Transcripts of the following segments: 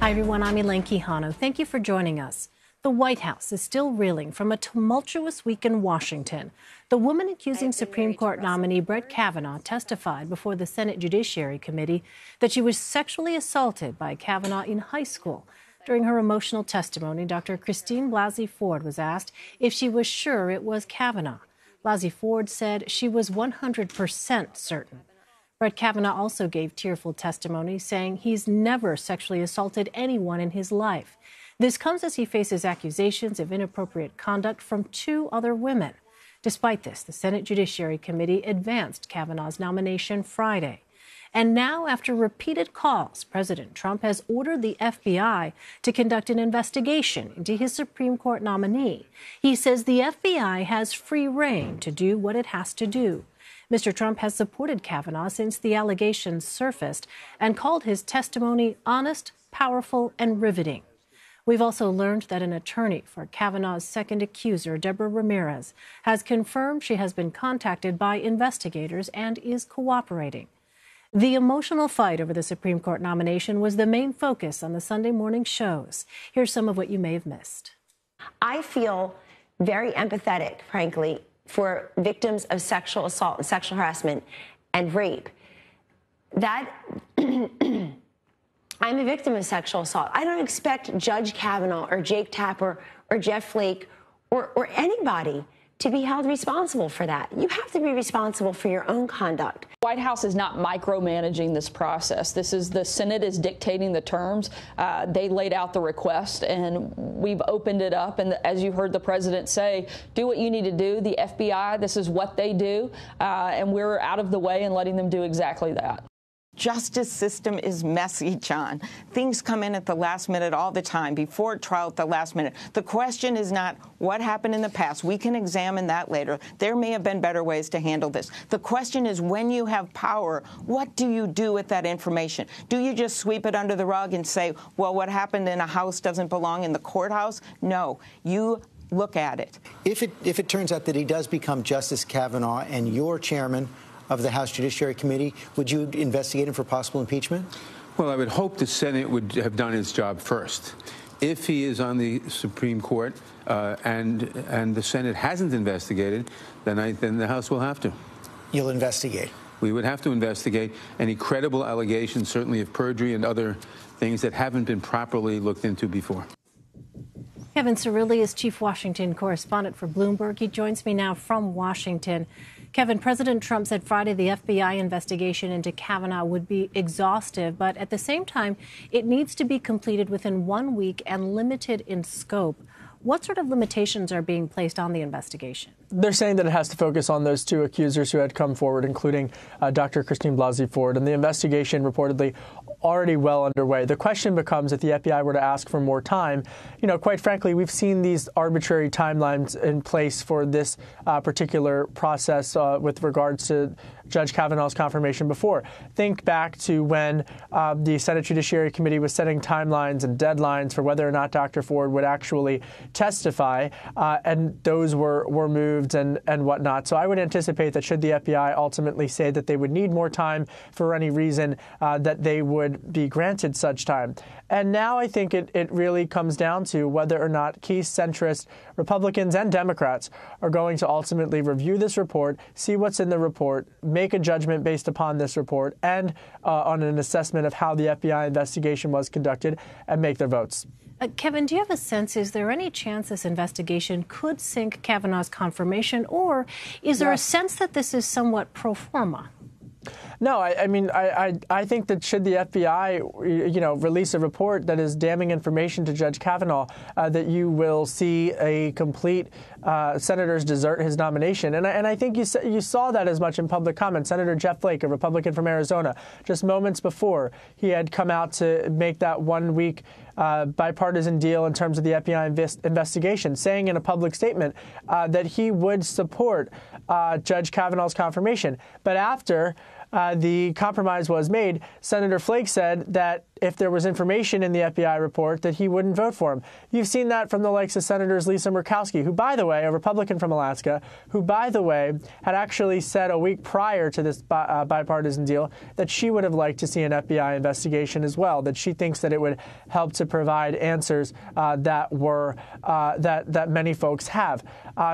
Hi, everyone. I'm Elaine Quijano. Thank you for joining us. The White House is still reeling from a tumultuous week in Washington. The woman accusing Supreme Court nominee Brett Kavanaugh testified before the Senate Judiciary Committee that she was sexually assaulted by Kavanaugh in high school. During her emotional testimony, Dr. Christine Blasey Ford was asked if she was sure it was Kavanaugh. Blasey Ford said she was 100% certain. Brett Kavanaugh also gave tearful testimony, saying he's never sexually assaulted anyone in his life. This comes as he faces accusations of inappropriate conduct from two other women. Despite this, the Senate Judiciary Committee advanced Kavanaugh's nomination Friday. And now, after repeated calls, President Trump has ordered the FBI to conduct an investigation into his Supreme Court nominee. He says the FBI has free rein to do what it has to do. Mr. Trump has supported Kavanaugh since the allegations surfaced and called his testimony honest, powerful, and riveting. We've also learned that an attorney for Kavanaugh's second accuser, Deborah Ramirez, has confirmed she has been contacted by investigators and is cooperating. The emotional fight over the Supreme Court nomination was the main focus on the Sunday morning shows. Here's some of what you may have missed. I feel very empathetic, frankly, for victims of sexual assault and sexual harassment and rape. That I'm a victim of sexual assault. I don't expect Judge Kavanaugh or Jake Tapper or Jeff Flake or anybody to be held responsible for that. You have to be responsible for your own conduct. The White House is not micromanaging this process. This is the Senate is dictating the terms. They laid out the request, and we've opened it up. And as you heard the president say, do what you need to do. The FBI, this is what they do, and we're out of the way and letting them do exactly that. Justice system is messy, John. Things come in at the last minute all the time, before trial at the last minute. The question is not what happened in the past. We can examine that later. There may have been better ways to handle this. The question is, when you have power, what do you do with that information? Do you just sweep it under the rug and say, well, what happened in a house doesn't belong in the courthouse? No, you look at it. If it turns out that he does become Justice Kavanaugh and you're chairman of the House Judiciary Committee, would you investigate him for possible impeachment? Well, I would hope the Senate would have done its job first. If he is on the Supreme Court and the Senate hasn't investigated, then the House will have to. You'll investigate? We would have to investigate any credible allegations, certainly of perjury and other things that haven't been properly looked into before. Kevin Cirilli is chief Washington correspondent for Bloomberg. He joins me now from Washington. Kevin, President Trump said Friday the FBI investigation into Kavanaugh would be exhaustive, but at the same time, it needs to be completed within 1 week and limited in scope. What sort of limitations are being placed on the investigation? They're saying that it has to focus on those two accusers who had come forward, including Dr. Christine Blasey Ford, and the investigation reportedly already well underway. The question becomes, if the FBI were to ask for more time, quite frankly, we've seen these arbitrary timelines in place for this particular process with regards to Judge Kavanaugh's confirmation before. Think back to when the Senate Judiciary Committee was setting timelines and deadlines for whether or not Dr. Ford would actually testify, and those were moved and whatnot. So I would anticipate that should the FBI ultimately say that they would need more time for any reason, that they would be granted such time. And now I think it really comes down to whether or not key centrist Republicans and Democrats are going to ultimately review this report, see what's in the report, make a judgment based upon this report and on an assessment of how the FBI investigation was conducted, and make their votes. Kevin, do you have a sense, is there any chance this investigation could sink Kavanaugh's confirmation, or is there a sense that this is somewhat pro forma? No, I think that should the FBI, release a report that is damning information to Judge Kavanaugh, that you will see a complete senators desert his nomination. And I think you saw that as much in public comment. Senator Jeff Flake, a Republican from Arizona, just moments before he had come out to make that 1 week bipartisan deal in terms of the FBI investigation, saying in a public statement that he would support Judge Kavanaugh's confirmation. But after the compromise was made, Senator Flake said that if there was information in the FBI report that he wouldn't vote for him. You've seen that from the likes of Senators Lisa Murkowski, who, by the way, a Republican from Alaska, who, by the way, had actually said a week prior to this bipartisan deal that she would have liked to see an FBI investigation as well, that she thinks that it would help to provide answers that many folks have.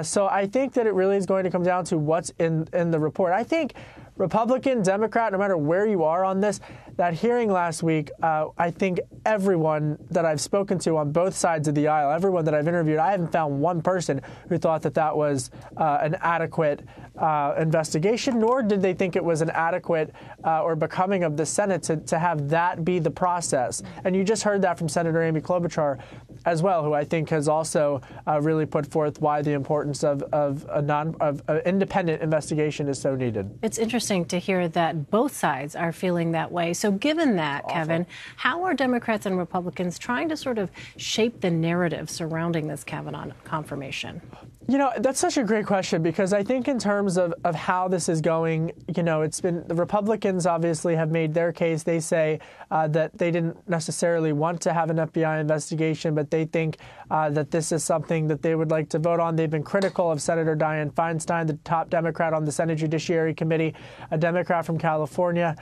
So I think that it really is going to come down to what's in the report. I think Republican, Democrat, no matter where you are on this, that hearing last week, I think everyone that I've spoken to on both sides of the aisle, everyone that I've interviewed, I haven't found one person who thought that that was an adequate investigation, nor did they think it was an adequate or becoming of the Senate to have that be the process. And you just heard that from Senator Amy Klobuchar as well, who I think has also really put forth why the importance of an independent investigation is so needed. It's interesting to hear that both sides are feeling that way. So given that, Kevin, how are Democrats and Republicans trying to sort of shape the narrative surrounding this Kavanaugh confirmation? You know, that's such a great question, because I think in terms of how this is going, you know, it's been the Republicans obviously have made their case. They say that they didn't necessarily want to have an FBI investigation, but they think that this is something that they would like to vote on. They've been critical of Senator Dianne Feinstein, the top Democrat on the Senate Judiciary Committee, a Democrat from California.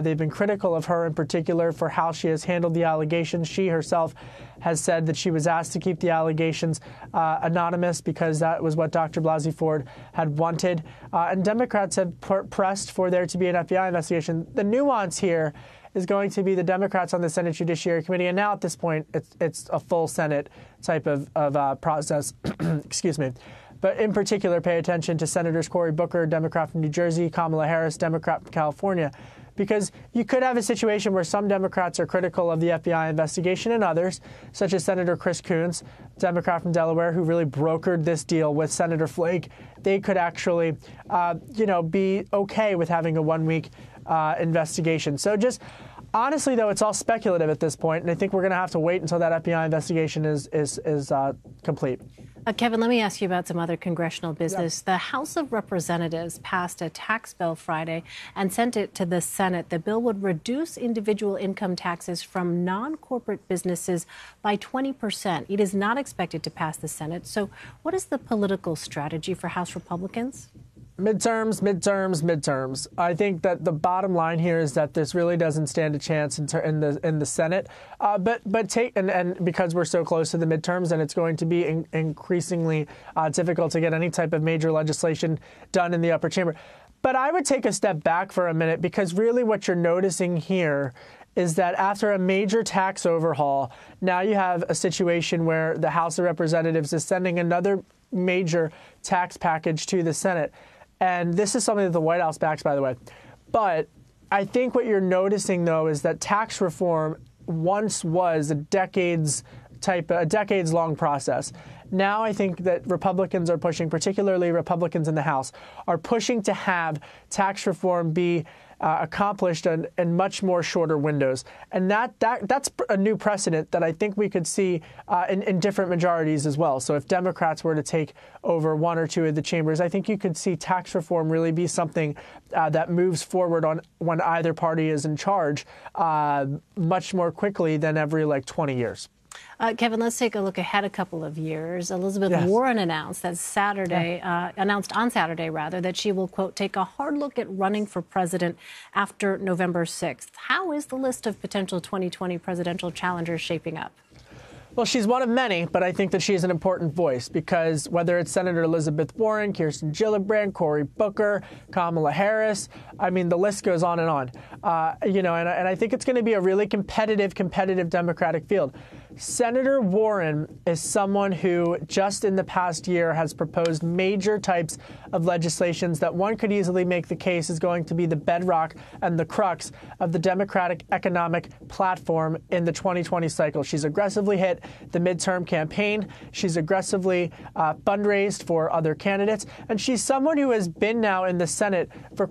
They've been critical of her in particular for how she has handled the allegations. She herself has said that she was asked to keep the allegations anonymous because that was what Dr. Blasey Ford had wanted. And Democrats have pressed for there to be an FBI investigation. The nuance here is going to be the Democrats on the Senate Judiciary Committee. And now at this point, it's a full Senate type of process. Excuse me. But in particular, pay attention to Senators Cory Booker, Democrat from New Jersey, Kamala Harris, Democrat from California, because you could have a situation where some Democrats are critical of the FBI investigation and others, such as Senator Chris Coons, Democrat from Delaware, who really brokered this deal with Senator Flake. They could actually, be okay with having a one-week investigation. So just honestly, though, it's all speculative at this point, and I think we're going to have to wait until that FBI investigation is complete. Kevin, let me ask you about some other congressional business. Yeah. The House of Representatives passed a tax bill Friday and sent it to the Senate. The bill would reduce individual income taxes from non-corporate businesses by 20%. It is not expected to pass the Senate. So what is the political strategy for House Republicans? Midterms. I think that the bottom line here is that this really doesn't stand a chance in the Senate. But because we're so close to the midterms, and it's going to be increasingly difficult to get any type of major legislation done in the upper chamber. But I would take a step back for a minute, because really what you're noticing here is that after a major tax overhaul, now you have a situation where the House of Representatives is sending another major tax package to the Senate. And this is something that the White House backs, by the way. But I think what you're noticing, though, is that tax reform once was a decades-long process. Now I think that Republicans are pushing, particularly Republicans in the House, are pushing to have tax reform be accomplished in much more shorter windows. And that's a new precedent that I think we could see in different majorities as well. So if Democrats were to take over one or two of the chambers, I think you could see tax reform really be something that moves forward when either party is in charge much more quickly than every 20 years. Kevin, let's take a look ahead a couple of years. Elizabeth Warren announced on Saturday that she will, quote, take a hard look at running for president after November 6th. How is the list of potential 2020 presidential challengers shaping up? Well, she's one of many, but I think that she is an important voice, because whether it's Senator Elizabeth Warren, Kirsten Gillibrand, Cory Booker, Kamala Harris, I mean, the list goes on and on. And I think it's going to be a really competitive Democratic field. Senator Warren is someone who just in the past year has proposed major types of legislations that one could easily make the case is going to be the bedrock and the crux of the Democratic economic platform in the 2020 cycle. She's aggressively hit the midterm campaign. She's aggressively fundraised for other candidates, and she's someone who has been now in the Senate for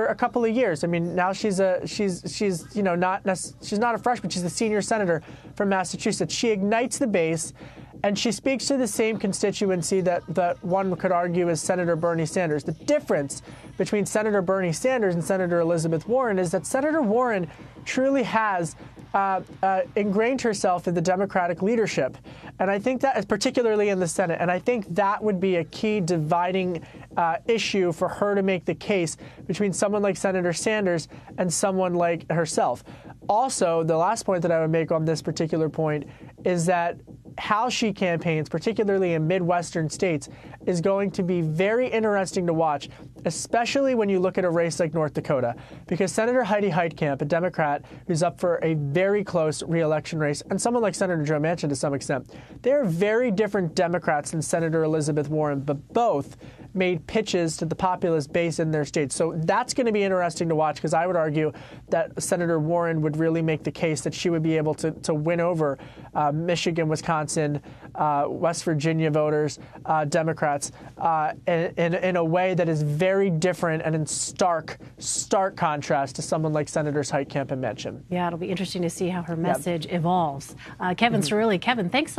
a couple of years. I mean, now she's not a freshman. She's the senior senator from Massachusetts. She ignites the base, And she speaks to the same constituency that one could argue is Senator Bernie Sanders. The difference between Senator Bernie Sanders and Senator Elizabeth Warren is that Senator Warren truly has ingrained herself in the Democratic leadership. And I think that, particularly in the Senate, and I think that would be a key dividing issue for her to make the case between someone like Senator Sanders and someone like herself. Also, the last point that I would make on this particular point is that how she campaigns, particularly in Midwestern states, is going to be very interesting to watch, especially when you look at a race like North Dakota, because Senator Heidi Heitkamp, a Democrat who's up for a very close re-election race, and someone like Senator Joe Manchin to some extent, they're very different Democrats than Senator Elizabeth Warren, but both made pitches to the populist base in their states. So that's going to be interesting to watch, because I would argue that Senator Warren would really make the case that she would be able to win over Michigan, Wisconsin, West Virginia voters, Democrats, in a way that is very different and in stark contrast to someone like Senators Heitkamp and Manchin. Yeah, it'll be interesting to see how her message evolves. Kevin Cirilli, Kevin, thanks so much.